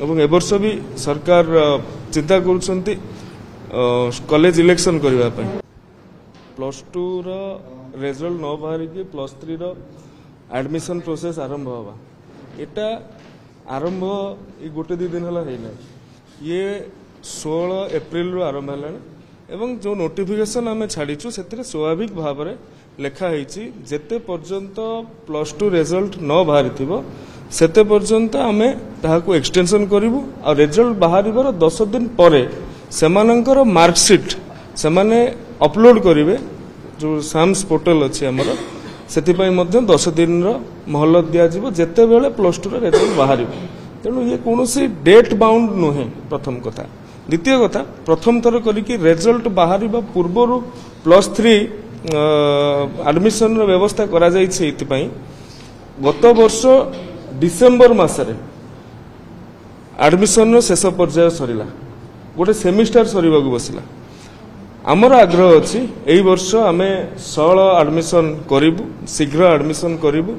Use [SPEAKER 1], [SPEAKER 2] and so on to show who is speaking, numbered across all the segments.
[SPEAKER 1] এবং এবর্ষ भी सरकार चिंता करुछंती कॉलेज इलेक्शन करबा पई +2 रो रिजल्ट न बाहरी कि +3 रो एडमिशन प्रोसेस आरंभ होबा एटा आरंभ ई गोटे दि दिन हला हेला ये 16 एप्रिल रो आरंभ हला एवं जो नोटिफिकेशन आमे छाड़ीछु सेतिरे स्वाभाविक भाव रे लेखा हेछि जेते पर्यंत +2 रिजल्ट न बाहरी थिबो सेते पर्यंत आमे ताहाको एक्सटेंशन करिवु आ रिजल्ट बाहरिबार 10 दिन परे सेमानंकर मार्कशीट सेमाने अपलोड करिवे जो साम्स पोर्टल अछि हमर सेति पई मध्ये 10 दिन रो मोहलत दिया जिवो जेते बेले +2 रो रिजल्ट बाहरिबो तेनु ये कोनोसी डेट बाउंड नोहे प्रथम कथा द्वितीय कथा प्रथम थर करी कि रिजल्ट बाहरिबा पूर्वरु +3 एडमिशन रो व्यवस्था करा जाई छै इति पई गत वर्ष डिसेम्बर मासरे एडमिशन शेष पर्याय सरिला गोटे सेमिस्टर सरिबा बसला आमर आग्रह अच्छी यही वर्ष आमे 16 एडमिशन करिबु शीघ्र एडमिशन करिबु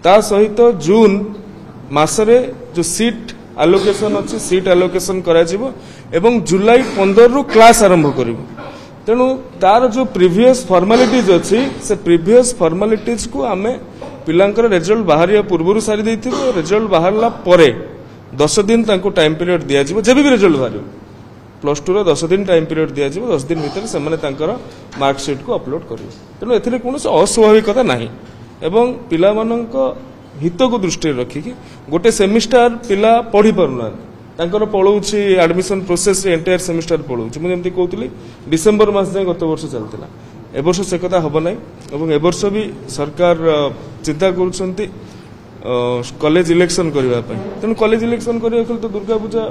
[SPEAKER 1] ता सहित जून मासरे जो सीट एलोकेशन अच्छी सीट एलोकेशन करा जिवो एवं जुलाई 15 रु क्लास आरंभ करिबु तेणु तार जो प्रीवियस फॉर्मालिटीज अच्छी से प्रीवियस फॉर्मालिटीज को आमे पिलांकर रिजल्ट बाहरिया पूर्व सारी देथिबो रिजल्ट बाहरला परे 10 दिन तांको टाइम पीरियड दिया जिवो जेबी रिजल्ट बाहरियो +2 रो 10 दिन टाइम पीरियड दिया जिवो 10 दिन भीतर से माने तांकर मार्कशीट को अपलोड करिवो तेणु एथिरे कोनोस अस्वाभाविकता नाही एवं पिला मानक हित को दृष्टि रखी कि गोटे सेमिस्टर पिला पढ़ी पारुना तांकर पळौछि एडमिशन प्रोसेस एंटायर सेमिस्टर पळौछि मु जेमति कहउतली डिसेंबर मास जाय गत वर्ष चलतिला ए वर्ष से कथा हबो नै एवं ए वर्ष भी सरकार चिंता करुछंती कॉलेज इलेक्शन करबा पई तेनु कॉलेज इलेक्शन करिया तो दुर्गा पूजा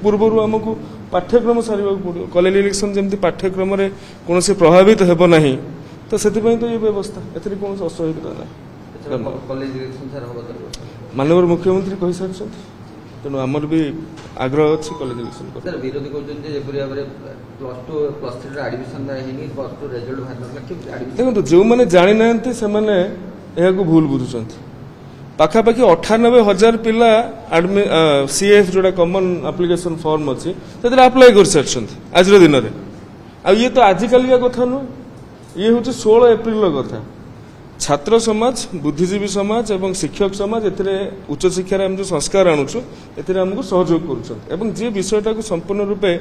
[SPEAKER 1] पूर्वरु हमकु पाठ्यक्रम सारिबा पड़ियो कॉलेज इलेक्शन जेमति पाठ्यक्रम रे कोनोसे प्रभावित हेबो नाही तो सेति पई तो ये व्यवस्था एथरि कोनोसे असुविधा नै
[SPEAKER 2] कॉलेज इलेक्शन सर हबो
[SPEAKER 1] माननीय मुख्यमंत्री कहि सारछथि तेणु आमर भी आग्रह अच्छी कॉलेज इलेक्शन
[SPEAKER 2] सर विरोधी कहते +2 +3 एडमिशन +2 रिजल्ट बाहर
[SPEAKER 1] देखो जो मैंने जानी ना से मैंने यह भूल बुझुंट पाखापाखि 98,000 पिला सीएफ जोड़ा कॉमन एप्लिकेशन फॉर्म अच्छी अप्लाई कर सारी आज दिन में आ ये तो आजिकल कथा नुह ये हूँ 16 एप्रिल कथा छात्र समाज बुद्धिजीवी समाज एवं शिक्षक समाज उच्च शिक्षा जो संस्कार आणुचु एमको सहयोग करुछन जी विषयटा को संपूर्ण रूपे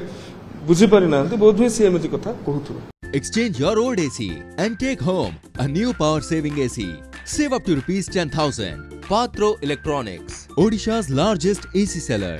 [SPEAKER 1] बुझी पारि ना बहुत भी सी एमती कथा कहूथु
[SPEAKER 3] Exchange your old AC and take home a new power saving AC. Save up to ₹10,000. Patro Electronics, Odisha's largest AC seller.